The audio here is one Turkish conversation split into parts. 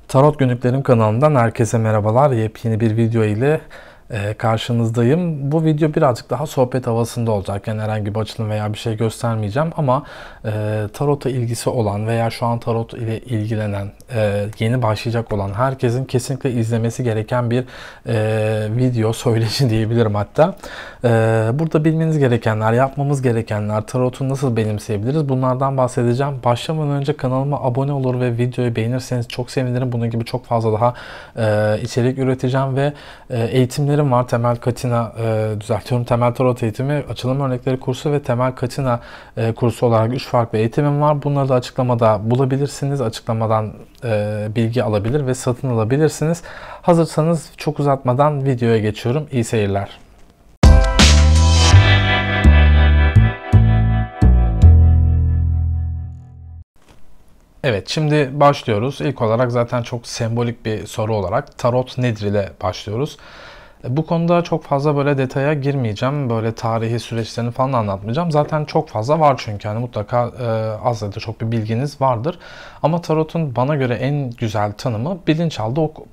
Tarot Günlüklerim kanalından herkese merhabalar. Yepyeni bir video ile karşınızdayım. Bu video birazcık daha sohbet havasında olacak. Yani herhangi bir açılım veya bir şey göstermeyeceğim ama tarota ilgisi olan veya şu an tarot ile ilgilenen, yeni başlayacak olan herkesin kesinlikle izlemesi gereken bir video, söyleşi diyebilirim hatta. Burada bilmeniz gerekenler, yapmamız gerekenler, tarotu nasıl benimseyebiliriz bunlardan bahsedeceğim. Başlamadan önce kanalıma abone olur ve videoyu beğenirseniz çok sevinirim. Bunun gibi çok fazla daha içerik üreteceğim ve eğitimlerim var. Temel Katina, Temel Tarot eğitimi, açılım örnekleri kursu ve Temel Katina kursu olarak 3 farklı eğitimim var. Bunları da açıklamada bulabilirsiniz. Açıklamadan bilgi alabilir ve satın alabilirsiniz. Hazırsanız çok uzatmadan videoya geçiyorum. İyi seyirler. Evet, şimdi başlıyoruz. İlk olarak zaten çok sembolik bir soru olarak tarot nedir ile başlıyoruz. Bu konuda çok fazla böyle detaya girmeyeceğim. Böyle tarihi süreçlerini falan anlatmayacağım. Zaten çok fazla var çünkü hani mutlaka az ya da çok bir bilginiz vardır. Ama tarotun bana göre en güzel tanımı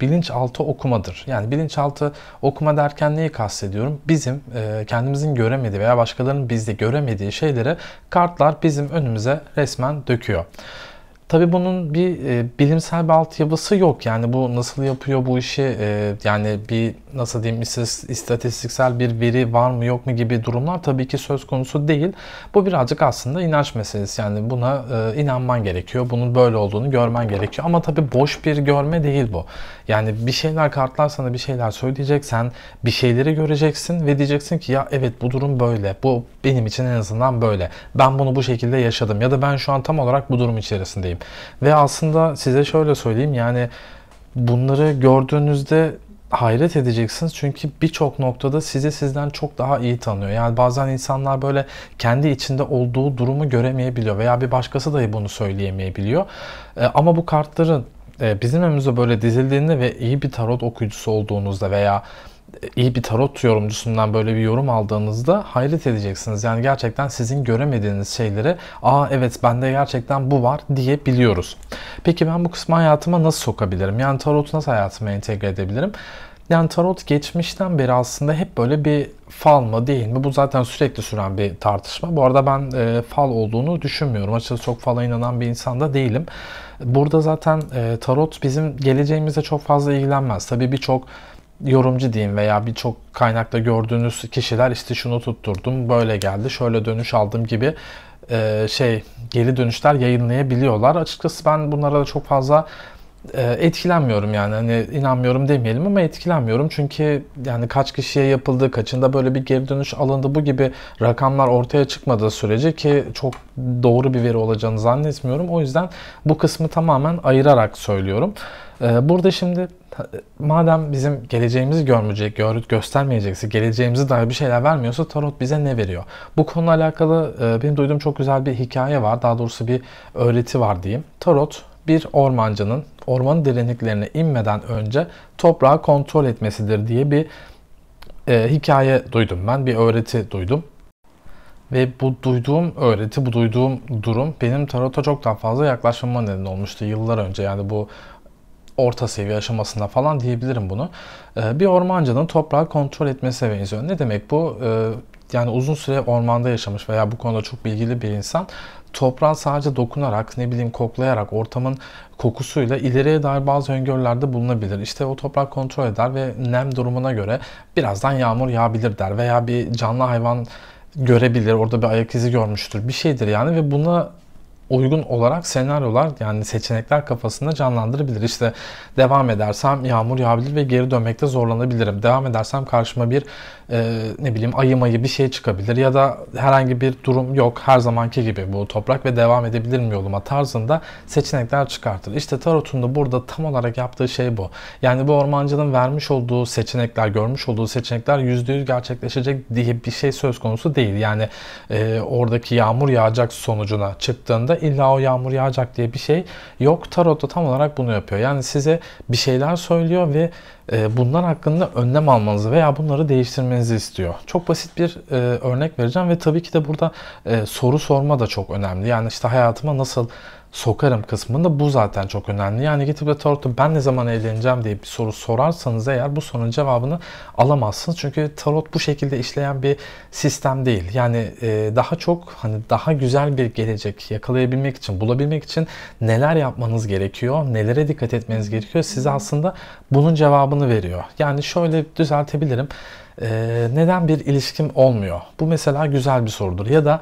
bilinçaltı okumadır. Yani bilinçaltı okuma derken neyi kastediyorum? Bizim kendimizin göremediği veya başkalarının bizde göremediği şeyleri kartlar bizim önümüze resmen döküyor. Tabii bunun bir bilimsel bir altyapısı yok. Yani bu nasıl yapıyor bu işi, yani bir nasıl diyeyim istatistiksel bir veri var mı yok mu gibi durumlar tabii ki söz konusu değil. Bu birazcık aslında inanç meselesi. Yani buna inanman gerekiyor. Bunun böyle olduğunu görmen gerekiyor. Ama tabii boş bir görme değil bu. Yani bir şeyler kartlar sana bir şeyler söyleyecek. Sen bir şeyleri göreceksin ve diyeceksin ki ya evet bu durum böyle. Bu benim için en azından böyle. Ben bunu bu şekilde yaşadım ya da ben şu an tam olarak bu durum içerisindeyim. Ve aslında size şöyle söyleyeyim, yani bunları gördüğünüzde hayret edeceksiniz çünkü birçok noktada sizi sizden çok daha iyi tanıyor. Yani bazen insanlar böyle kendi içinde olduğu durumu göremeyebiliyor veya bir başkası dahi bunu söyleyemeyebiliyor. Ama bu kartların bizim önümüze böyle dizildiğinde ve iyi bir tarot okuyucusu olduğunuzda veya iyi bir tarot yorumcusundan böyle bir yorum aldığınızda hayret edeceksiniz. Yani gerçekten sizin göremediğiniz şeyleri evet bende gerçekten bu var diyebiliyoruz. Peki ben bu kısmı hayatıma nasıl sokabilirim? Yani tarotu nasıl hayatıma entegre edebilirim? Yani tarot geçmişten beri aslında hep böyle bir fal mı değil mi? Bu zaten sürekli süren bir tartışma. Bu arada ben fal olduğunu düşünmüyorum. Açıkçası çok fala inanan bir insan da değilim. Burada zaten tarot bizim geleceğimizle çok fazla ilgilenmez. Tabii birçok yorumcu diyeyim veya birçok kaynakta gördüğünüz kişiler işte şunu tutturdum, böyle geldi, şöyle dönüş aldım gibi geri dönüşler yayınlayabiliyorlar. Açıkçası ben bunlara da çok fazla etkilenmiyorum, yani hani inanmıyorum demeyelim ama etkilenmiyorum çünkü yani kaç kişiye yapıldı, kaçında böyle bir geri dönüş alındı, bu gibi rakamlar ortaya çıkmadığı sürece ki çok doğru bir veri olacağını zannetmiyorum. O yüzden bu kısmı tamamen ayırarak söylüyorum. Burada şimdi madem bizim geleceğimizi göstermeyecekse, geleceğimizi dair bir şeyler vermiyorsa tarot bize ne veriyor? Bu konuyla alakalı benim duyduğum çok güzel bir hikaye var. Daha doğrusu bir öğreti var diyeyim. Tarot bir ormancının ormanın derinliklerine inmeden önce toprağı kontrol etmesidir diye bir hikaye duydum ben. Bir öğreti duydum. Ve bu duyduğum öğreti, bu duyduğum durum benim tarota çok daha fazla yaklaşmama neden olmuştu yıllar önce. Yani bu orta seviye aşamasında falan diyebilirim bunu. Bir ormancının toprağı kontrol etmesine benziyor. Ne demek bu? Yani uzun süre ormanda yaşamış veya bu konuda çok bilgili bir insan toprağa sadece dokunarak, ne bileyim koklayarak, ortamın kokusuyla ileriye dair bazı öngörülerde bulunabilir. İşte o toprak kontrol eder ve nem durumuna göre birazdan yağmur yağabilir der veya bir canlı hayvan görebilir, orada bir ayak izi görmüştür, bir şeydir yani ve buna uygun olarak senaryolar, yani seçenekler kafasında canlandırabilir. İşte devam edersem yağmur yağabilir ve geri dönmekte zorlanabilirim. Devam edersem karşıma bir ne bileyim ayı bir şey çıkabilir ya da herhangi bir durum yok, her zamanki gibi bu toprak ve devam edebilirim yoluma tarzında seçenekler çıkartır. İşte tarotun da burada tam olarak yaptığı şey bu. Yani bu ormancının vermiş olduğu seçenekler, görmüş olduğu seçenekler %100 gerçekleşecek diye bir şey söz konusu değil. Yani oradaki yağmur yağacak sonucuna çıktığında illa o yağmur yağacak diye bir şey yok. Tarot da tam olarak bunu yapıyor. Yani size bir şeyler söylüyor ve bunlar hakkında önlem almanızı veya bunları değiştirmenizi istiyor. Çok basit bir örnek vereceğim ve tabii ki de burada soru sorma da çok önemli. Yani işte hayatıma nasıl sokarım kısmında bu zaten çok önemli. Yani gidip de tarotu ben ne zaman evleneceğim diye bir soru sorarsanız eğer bu sorunun cevabını alamazsınız. Çünkü tarot bu şekilde işleyen bir sistem değil. Yani daha çok hani daha güzel bir gelecek yakalayabilmek için, bulabilmek için neler yapmanız gerekiyor, nelere dikkat etmeniz gerekiyor size aslında bunun cevabını veriyor. Yani şöyle düzeltebilirim. Neden bir ilişkim olmuyor? Bu mesela güzel bir sorudur. Ya da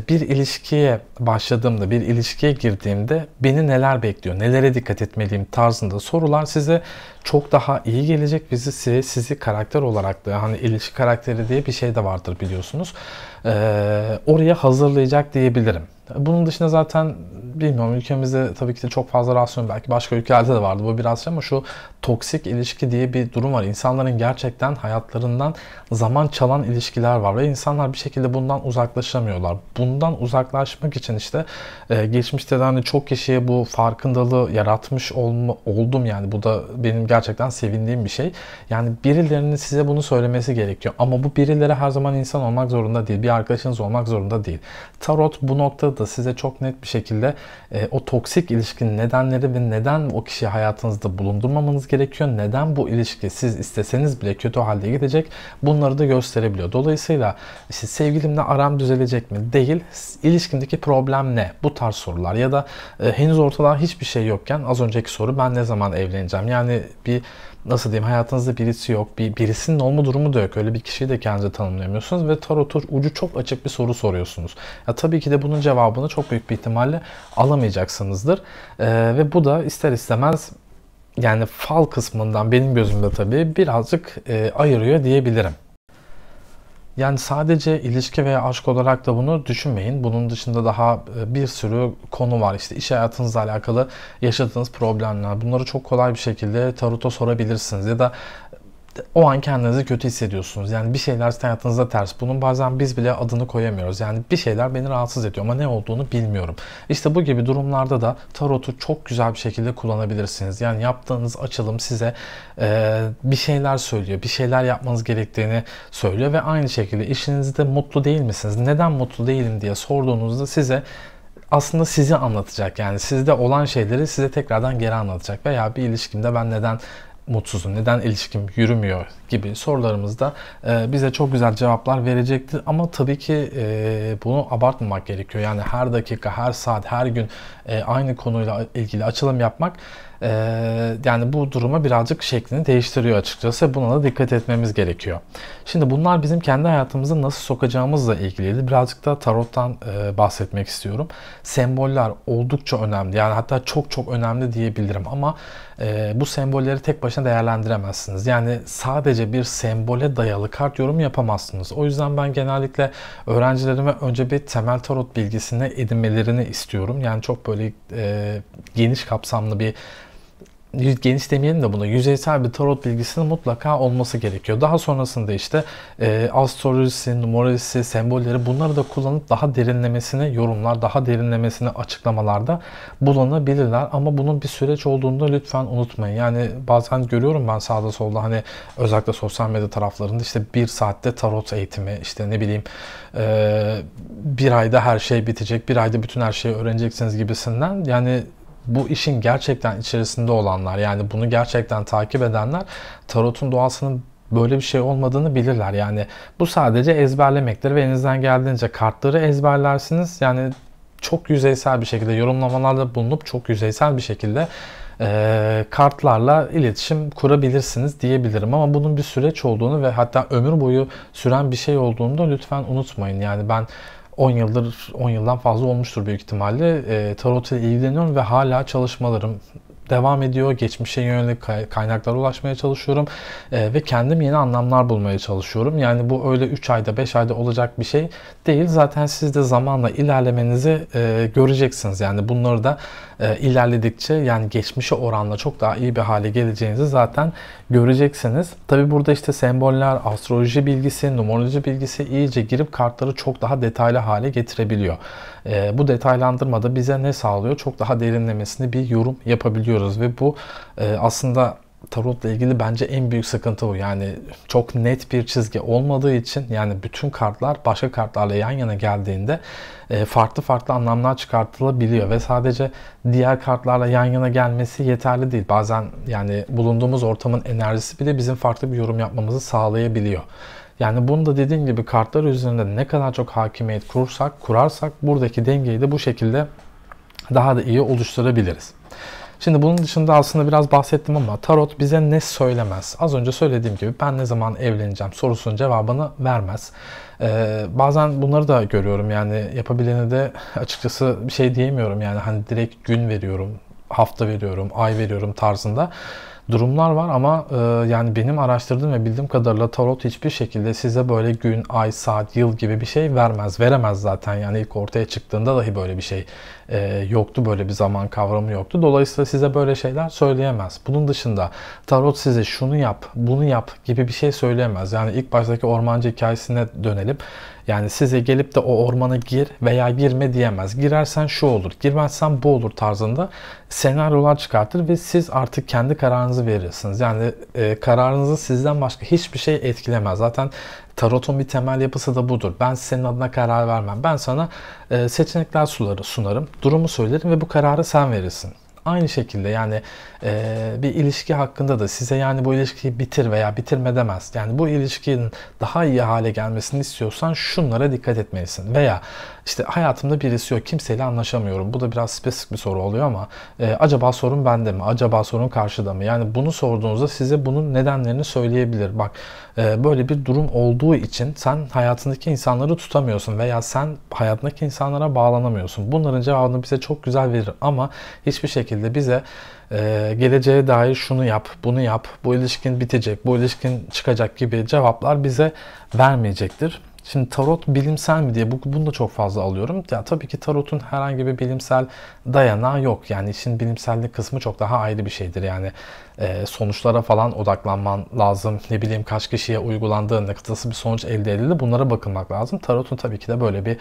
bir ilişkiye başladığımda, bir ilişkiye girdiğimde beni neler bekliyor, nelere dikkat etmeliyim tarzında sorular size çok daha iyi gelecek. Sizi karakter olarak da hani ilişki karakteri diye bir şey de vardır biliyorsunuz. Oraya hazırlayacak diyebilirim. Bunun dışında zaten bilmiyorum ülkemizde tabii ki de çok fazla rasyon belki başka ülkelerde de vardı bu biraz ama şu toksik ilişki diye bir durum var. İnsanların gerçekten hayatlarından zaman çalan ilişkiler var ve insanlar bir şekilde bundan uzaklaşamıyorlar. Bundan uzaklaşmak için işte geçmişte de hani çok kişiye bu farkındalığı yaratmış oldum yani bu da benim gerçekten sevindiğim bir şey. Yani birilerinin size bunu söylemesi gerekiyor ama bu birileri her zaman insan olmak zorunda değil. Bir arkadaşınız olmak zorunda değil. Tarot bu noktada size çok net bir şekilde o toksik ilişkinin nedenleri ve neden o kişiyi hayatınızda bulundurmamanız gerekiyor. Neden bu ilişki siz isteseniz bile kötü halde gidecek. Bunları da gösterebiliyor. Dolayısıyla işte sevgilimle aram düzelecek mi? Değil. İlişkimdeki problem ne? Bu tarz sorular ya da henüz ortada hiçbir şey yokken az önceki soru ben ne zaman evleneceğim? Yani bir nasıl diyeyim hayatınızda birisi yok. Birisinin olma durumu da yok. Öyle bir kişiyi de kendinize tanımlayamıyorsunuz ve tarotun ucu çok açık bir soru soruyorsunuz. Ya tabii ki de bunun cevabını çok büyük bir ihtimalle alamayacaksınızdır. Ve bu da ister istemez yani fal kısmından benim gözümde tabii birazcık ayırıyor diyebilirim. Yani sadece ilişki veya aşk olarak da bunu düşünmeyin. Bunun dışında daha bir sürü konu var. İşte iş hayatınızla alakalı yaşadığınız problemler. Bunları çok kolay bir şekilde tarota sorabilirsiniz. Ya da o an kendinizi kötü hissediyorsunuz. Yani bir şeyler hayatınızda ters. Bunun bazen biz bile adını koyamıyoruz. Yani bir şeyler beni rahatsız ediyor ama ne olduğunu bilmiyorum. İşte bu gibi durumlarda da tarotu çok güzel bir şekilde kullanabilirsiniz. Yani yaptığınız açılım size bir şeyler söylüyor. Bir şeyler yapmanız gerektiğini söylüyor ve aynı şekilde işinizde mutlu değil misiniz? Neden mutlu değilim diye sorduğunuzda size aslında sizi anlatacak. Yani sizde olan şeyleri size tekrardan geri anlatacak. Veya bir ilişkimde ben neden mutsuzum, neden ilişkim yürümüyor gibi sorularımızda bize çok güzel cevaplar verecektir. Ama tabii ki bunu abartmamak gerekiyor. Yani her dakika, her saat, her gün aynı konuyla ilgili açılım yapmak yani bu duruma birazcık şeklini değiştiriyor açıkçası. Buna da dikkat etmemiz gerekiyor. Şimdi bunlar bizim kendi hayatımıza nasıl sokacağımızla ilgili birazcık da tarottan bahsetmek istiyorum. Semboller oldukça önemli. Yani hatta çok çok önemli diyebilirim ama bu sembolleri tek başına değerlendiremezsiniz. Yani sadece bir sembole dayalı kart yorumu yapamazsınız. O yüzden ben genellikle öğrencilerime önce bir temel tarot bilgisini edinmelerini istiyorum. Yani çok böyle geniş kapsamlı bir geniş demeyelim de buna yüzeysel bir tarot bilgisinin mutlaka olması gerekiyor. Daha sonrasında işte astrolojisi, numerolojisi, sembolleri bunları da kullanıp daha derinlemesine yorumlar, daha derinlemesine açıklamalarda bulunabilirler. Ama bunun bir süreç olduğunu da lütfen unutmayın. Yani bazen görüyorum ben sağda solda hani özellikle sosyal medya taraflarında işte bir saatte tarot eğitimi işte ne bileyim bir ayda her şey bitecek, bir ayda bütün her şeyi öğreneceksiniz gibisinden yani bu işin gerçekten içerisinde olanlar yani bunu gerçekten takip edenler tarotun doğasının böyle bir şey olmadığını bilirler. Yani bu sadece ezberlemektir ve elinizden geldiğince kartları ezberlersiniz. Yani çok yüzeysel bir şekilde yorumlamalarda bulunup çok yüzeysel bir şekilde kartlarla iletişim kurabilirsiniz diyebilirim. Ama bunun bir süreç olduğunu ve hatta ömür boyu süren bir şey olduğunu da lütfen unutmayın. Yani ben 10 yıldır, 10 yıldan fazla olmuştur büyük ihtimalle tarot ile ilgileniyorum ve hala çalışmalarım devam ediyor. Geçmişe yönelik kaynaklara ulaşmaya çalışıyorum ve kendim yeni anlamlar bulmaya çalışıyorum. Yani bu öyle 3 ayda 5 ayda olacak bir şey değil. Zaten siz de zamanla ilerlemenizi göreceksiniz. Yani bunları da ilerledikçe yani geçmişe oranla çok daha iyi bir hale geleceğinizi zaten göreceksiniz. Tabi burada işte semboller, astroloji bilgisi, numeroloji bilgisi iyice girip kartları çok daha detaylı hale getirebiliyor. Bu detaylandırma da bize ne sağlıyor? Çok daha derinlemesine bir yorum yapabiliyoruz ve bu aslında tarotla ilgili bence en büyük sıkıntı bu. Yani çok net bir çizgi olmadığı için, yani bütün kartlar başka kartlarla yan yana geldiğinde farklı farklı anlamlar çıkartılabiliyor ve sadece diğer kartlarla yan yana gelmesi yeterli değil. Bazen yani bulunduğumuz ortamın enerjisi bile bizim farklı bir yorum yapmamızı sağlayabiliyor. Yani bunu da dediğim gibi kartlar üzerinde ne kadar çok hakimiyet kurarsak buradaki dengeyi de bu şekilde daha da iyi oluşturabiliriz. Şimdi bunun dışında aslında biraz bahsettim ama tarot bize ne söylemez? Az önce söylediğim gibi ben ne zaman evleneceğim sorusunun cevabını vermez. Bazen bunları da görüyorum, yani yapabilene de açıkçası bir şey diyemiyorum. Yani hani direkt gün veriyorum, hafta veriyorum, ay veriyorum tarzında durumlar var ama yani benim araştırdığım ve bildiğim kadarıyla tarot hiçbir şekilde size böyle gün, ay, saat, yıl gibi bir şey vermez. Veremez zaten, yani ilk ortaya çıktığında dahi böyle bir şey yoktu, böyle bir zaman kavramı yoktu. Dolayısıyla size böyle şeyler söyleyemez. Bunun dışında tarot size şunu yap, bunu yap gibi bir şey söyleyemez. Yani ilk baştaki ormancı hikayesine dönelim. Yani size gelip de o ormana gir veya girme diyemez. Girersen şu olur, girmezsen bu olur tarzında senaryolar çıkartır ve siz artık kendi kararınızı verirsiniz. Yani kararınızı sizden başka hiçbir şey etkilemez. Zaten tarotun bir temel yapısı da budur. Ben senin adına karar vermem. Ben sana seçenekler sunarım, durumu söylerim ve bu kararı sen verirsin. Aynı şekilde yani bir ilişki hakkında da size yani bu ilişkiyi bitir veya bitirme demez. Yani bu ilişkinin daha iyi hale gelmesini istiyorsan şunlara dikkat etmelisin. Veya işte hayatımda birisi yok, kimseyle anlaşamıyorum. Bu da biraz spesifik bir soru oluyor ama acaba sorun bende mi? Acaba sorun karşıda mı? Yani bunu sorduğunuzda size bunun nedenlerini söyleyebilir. Bak böyle bir durum olduğu için sen hayatındaki insanları tutamıyorsun veya sen hayatındaki insanlara bağlanamıyorsun. Bunların cevabını bize çok güzel verir ama hiçbir şekilde bize geleceğe dair şunu yap, bunu yap, bu ilişkin bitecek, bu ilişkin çıkacak gibi cevaplar bize vermeyecektir. Şimdi tarot bilimsel mi diye bunu da çok fazla alıyorum. Ya tabii ki tarotun herhangi bir bilimsel dayanağı yok. Yani işin bilimsellik kısmı çok daha ayrı bir şeydir. Yani sonuçlara falan odaklanman lazım. Ne bileyim kaç kişiye uygulandığı, ne nasıl bir sonuç elde edildi, bunlara bakılmak lazım. Tarotun tabii ki de böyle bir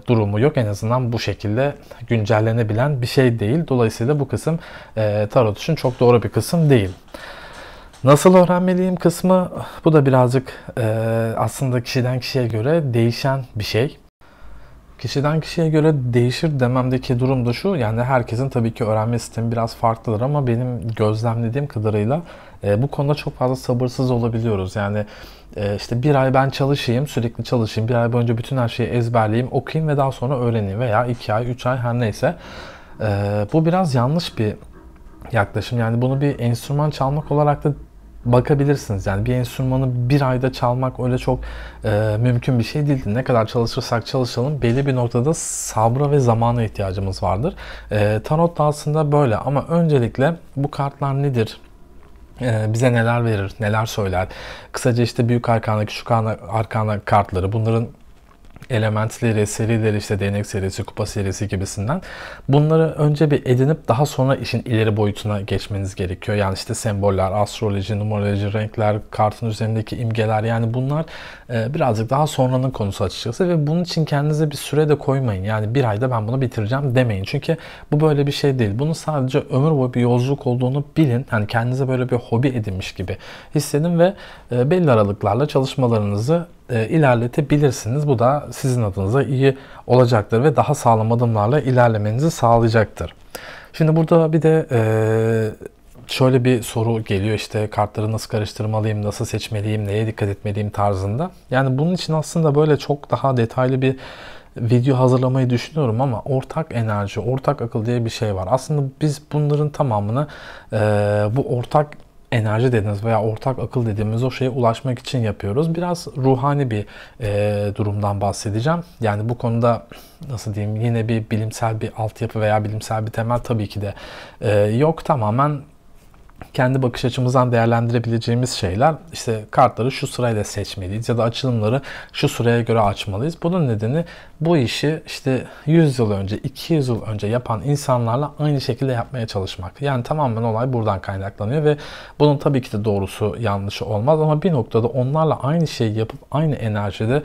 durumu yok. En azından bu şekilde güncellenebilen bir şey değil. Dolayısıyla bu kısım tarot için çok doğru bir kısım değil. Nasıl öğrenmeliyim kısmı, bu da birazcık aslında kişiden kişiye göre değişen bir şey. Kişiden kişiye göre değişir dememdeki durum da şu, yani herkesin tabii ki öğrenme sistemi biraz farklıdır ama benim gözlemlediğim kadarıyla bu konuda çok fazla sabırsız olabiliyoruz. Yani işte bir ay ben çalışayım, sürekli çalışayım, bir ay boyunca bütün her şeyi ezberleyeyim, okuyayım ve daha sonra öğreneyim veya 2 ay, 3 ay her neyse. Bu biraz yanlış bir yaklaşım. Yani bunu bir enstrüman çalmak olarak da bakabilirsiniz. Yani bir enstrümanı bir ayda çalmak öyle çok mümkün bir şey değildir. Ne kadar çalışırsak çalışalım belli bir noktada sabra ve zamana ihtiyacımız vardır. Tarot da aslında böyle ama öncelikle bu kartlar nedir? Bize neler verir, neler söyler? Kısaca işte büyük arkana, küçük arkana kartları, bunların elementleri, serileri, işte değnek serisi, kupa serisi gibisinden. Bunları önce bir edinip daha sonra işin ileri boyutuna geçmeniz gerekiyor. Yani işte semboller, astroloji, numeroloji, renkler, kartın üzerindeki imgeler, yani bunlar birazcık daha sonranın konusu açıkçası ve bunun için kendinize bir süre de koymayın. Yani bir ayda ben bunu bitireceğim demeyin. Çünkü bu böyle bir şey değil. Bunun sadece ömür boyu bir yolculuk olduğunu bilin. Yani kendinize böyle bir hobi edinmiş gibi hissedin ve belli aralıklarla çalışmalarınızı ilerletebilirsiniz. Bu da sizin adınıza iyi olacaktır ve daha sağlam adımlarla ilerlemenizi sağlayacaktır. Şimdi burada bir de şöyle bir soru geliyor, işte kartları nasıl karıştırmalıyım, nasıl seçmeliyim, neye dikkat etmeliyim tarzında. Yani bunun için aslında böyle çok daha detaylı bir video hazırlamayı düşünüyorum ama ortak enerji, ortak akıl diye bir şey var. Aslında biz bunların tamamını bu ortak enerji dediğimiz veya ortak akıl dediğimiz o şeye ulaşmak için yapıyoruz. Biraz ruhani bir durumdan bahsedeceğim. Yani bu konuda nasıl diyeyim, yine bir bilimsel bir altyapı veya bilimsel bir temel tabii ki de yok. Tamamen kendi bakış açımızdan değerlendirebileceğimiz şeyler. İşte kartları şu sırayla seçmeliyiz ya da açılımları şu sıraya göre açmalıyız. Bunun nedeni bu işi işte 100 yıl önce, 200 yıl önce yapan insanlarla aynı şekilde yapmaya çalışmak. Yani tamamen olay buradan kaynaklanıyor ve bunun tabii ki de doğrusu yanlışı olmaz ama bir noktada onlarla aynı şeyi yapıp aynı enerjide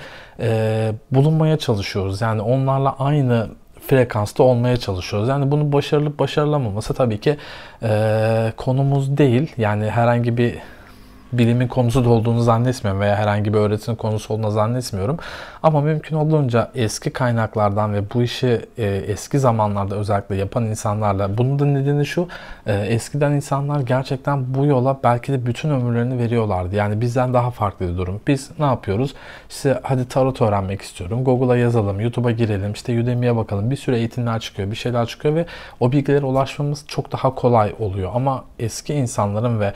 bulunmaya çalışıyoruz. Yani onlarla aynı frekansta olmaya çalışıyoruz. Yani bunu başarılıp başarılamaması tabii ki konumuz değil. Yani herhangi bir bilimin konusu da olduğunu zannetmiyorum veya herhangi bir öğretinin konusu olduğunu zannetmiyorum. Ama mümkün olduğunca eski kaynaklardan ve bu işi eski zamanlarda özellikle yapan insanlarla, bunun da nedeni şu, eskiden insanlar gerçekten bu yola belki de bütün ömürlerini veriyorlardı. Yani bizden daha farklı bir durum. Biz ne yapıyoruz? İşte hadi tarot öğrenmek istiyorum. Google'a yazalım, YouTube'a girelim, işte Udemy'ye bakalım. Bir sürü eğitimler çıkıyor, bir şeyler çıkıyor ve o bilgilere ulaşmamız çok daha kolay oluyor. Ama eski insanların ve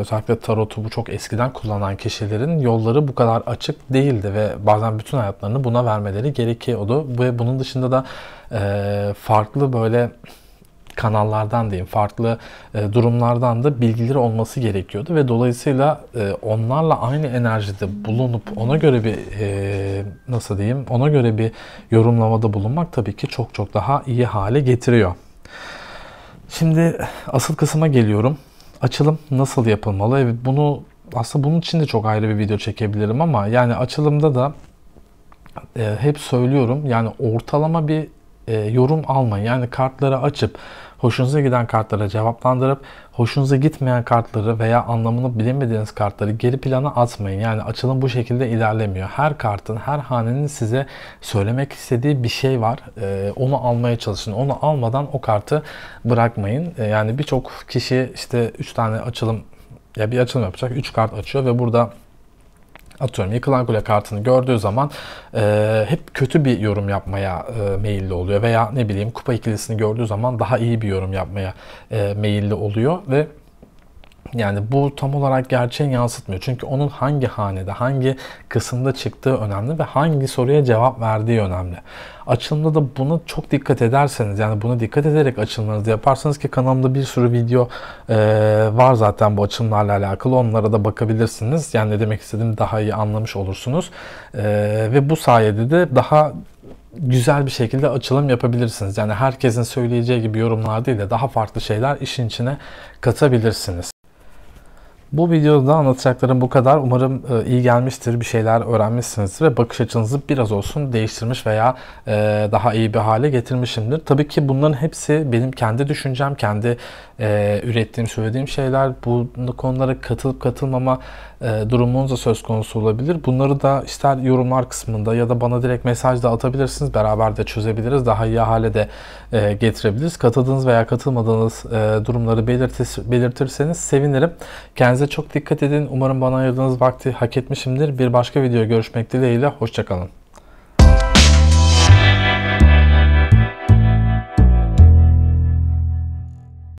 özellikle tarotu bu çok eskiden kullanan kişilerin yolları bu kadar açık değildi ve bazen bütün hayatlarını buna vermeleri gerekiyordu. Ve bunun dışında da farklı böyle kanallardan diyeyim, farklı durumlardan da bilgileri olması gerekiyordu ve dolayısıyla onlarla aynı enerjide bulunup ona göre bir nasıl diyeyim, ona göre bir yorumlamada bulunmak tabii ki çok çok daha iyi hale getiriyor. Şimdi asıl kısma geliyorum. Açılım nasıl yapılmalı? Evet, bunu aslında bunun için de çok ayrı bir video çekebilirim ama yani açılımda da hep söylüyorum, yani ortalama bir yorum almayın. Yani kartları açıp hoşunuza giden kartlara cevaplandırıp hoşunuza gitmeyen kartları veya anlamını bilemediğiniz kartları geri plana atmayın. Yani açılım bu şekilde ilerlemiyor. Her kartın, her hanenin size söylemek istediği bir şey var. Onu almaya çalışın. Onu almadan o kartı bırakmayın. Yani birçok kişi işte 3 tane açılım, ya bir açılım yapacak, 3 kart açıyor ve burada atıyorum yıkılan kule kartını gördüğü zaman hep kötü bir yorum yapmaya meyilli oluyor veya ne bileyim kupa ikilisini gördüğü zaman daha iyi bir yorum yapmaya meyilli oluyor ve yani bu tam olarak gerçeği yansıtmıyor. Çünkü onun hangi hanede, hangi kısımda çıktığı önemli ve hangi soruya cevap verdiği önemli. Açılımda da buna çok dikkat ederseniz, yani buna dikkat ederek açılımlarınızı yaparsanız, ki kanalımda bir sürü video var zaten bu açılımlarla alakalı. Onlara da bakabilirsiniz. Yani ne demek istediğimi daha iyi anlamış olursunuz. Ve bu sayede de daha güzel bir şekilde açılım yapabilirsiniz. Yani herkesin söyleyeceği gibi yorumlar değil de daha farklı şeyler işin içine katabilirsiniz. Bu videoda anlatacaklarım bu kadar. Umarım iyi gelmiştir, bir şeyler öğrenmişsinizdir ve bakış açınızı biraz olsun değiştirmiş veya daha iyi bir hale getirmişimdir. Tabii ki bunların hepsi benim kendi düşüncem, kendi ürettiğim, söylediğim şeyler. Bu konulara katılıp katılmama durumunuz da söz konusu olabilir. Bunları da ister yorumlar kısmında ya da bana direkt mesaj da atabilirsiniz. Beraber de çözebiliriz. Daha iyi hale de getirebiliriz. Katıldığınız veya katılmadığınız durumları belirtirseniz sevinirim. Kendinize çok dikkat edin. Umarım bana ayırdığınız vakti hak etmişimdir. Bir başka videoya görüşmek dileğiyle. Hoşça kalın.